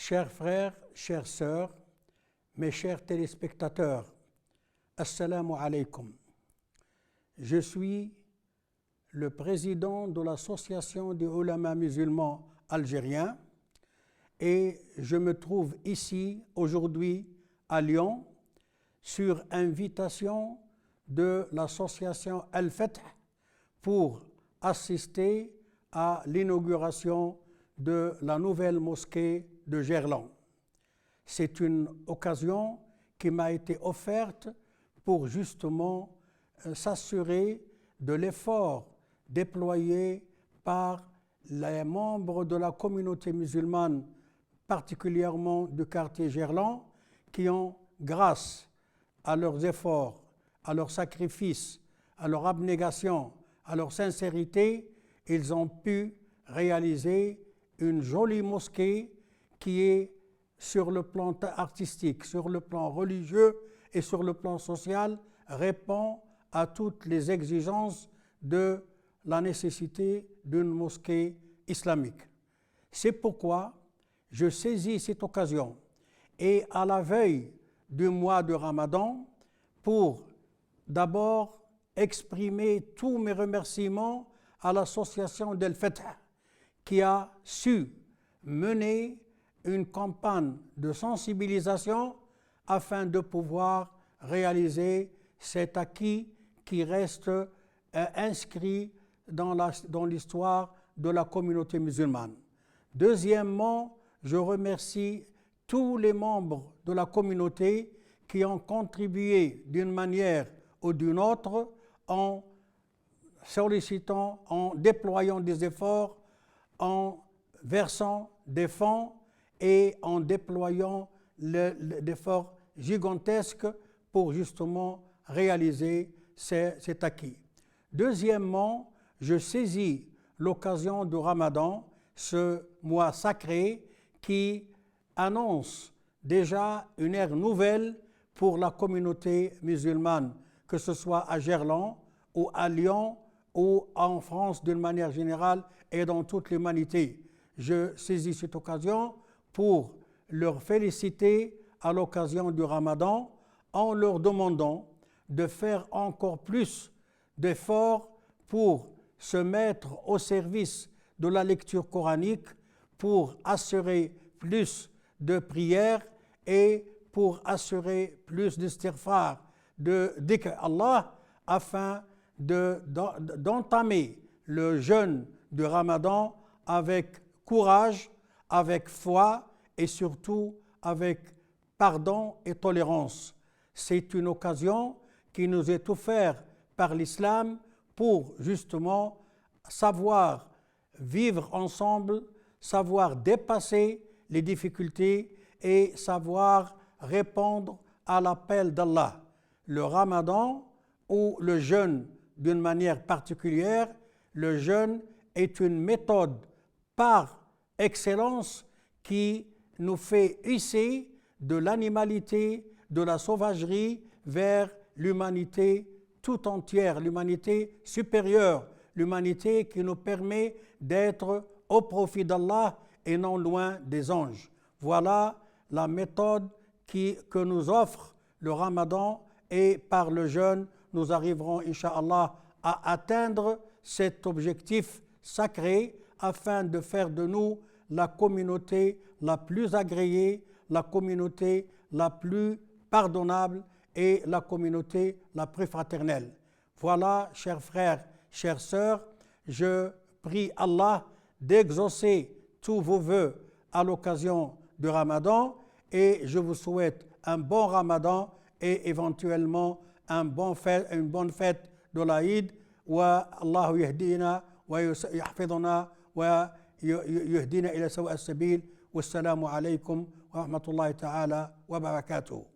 Chers frères, chères sœurs, mes chers téléspectateurs, Assalamu alaikum. Je suis le président de l'association des ulama musulmans algériens et je me trouve ici aujourd'hui à Lyon sur invitation de l'association Al-Fath pour assister à l'inauguration de la nouvelle mosquée de Gerland. C'est une occasion qui m'a été offerte pour justement s'assurer de l'effort déployé par les membres de la communauté musulmane, particulièrement du quartier Gerland, qui ont, grâce à leurs efforts, à leurs sacrifices, à leur abnégation, à leur sincérité, ils ont pu réaliser une jolie mosquée qui est sur le plan artistique, sur le plan religieux et sur le plan social, répond à toutes les exigences de la nécessité d'une mosquée islamique. C'est pourquoi je saisis cette occasion et à la veille du mois de Ramadan pour d'abord exprimer tous mes remerciements à l'association d'Al-Fath qui a su mener une campagne de sensibilisation afin de pouvoir réaliser cet acquis qui reste inscrit dans l'histoire de la communauté musulmane. Deuxièmement, je remercie tous les membres de la communauté qui ont contribué d'une manière ou d'une autre en sollicitant, en déployant des efforts, en versant des fonds et en déployant d'efforts gigantesques pour justement réaliser cet acquis. Deuxièmement, je saisis l'occasion du Ramadan, ce mois sacré qui annonce déjà une ère nouvelle pour la communauté musulmane, que ce soit à Gerland ou à Lyon ou en France d'une manière générale et dans toute l'humanité. Je saisis cette occasion pour leur féliciter à l'occasion du Ramadan en leur demandant de faire encore plus d'efforts pour se mettre au service de la lecture coranique, pour assurer plus de prières et pour assurer plus d'istighfar, de dhikr Allah, afin d'entamer le jeûne du Ramadan avec courage, avec foi et surtout avec pardon et tolérance. C'est une occasion qui nous est offerte par l'islam pour justement savoir vivre ensemble, savoir dépasser les difficultés et savoir répondre à l'appel d'Allah. Le Ramadan ou le jeûne d'une manière particulière, le jeûne est une méthode par excellence qui nous fait hisser de l'animalité, de la sauvagerie vers l'humanité tout entière, l'humanité supérieure, l'humanité qui nous permet d'être au profit d'Allah et non loin des anges. Voilà la méthode que nous offre le Ramadan et par le jeûne, nous arriverons, Inch'Allah, à atteindre cet objectif sacré afin de faire de nous la communauté la plus agréée, la communauté la plus pardonnable et la communauté la plus fraternelle. Voilà, chers frères, chères sœurs, je prie Allah d'exaucer tous vos vœux à l'occasion du Ramadan et je vous souhaite un bon Ramadan et éventuellement une bonne fête de l'Aïd. Wa Allahu yahdina wa yahfiduna wa yuhdina ila sawa as-sabil. Wassalamu alaykum wa rahmatullahi ta'ala wa barakatuh.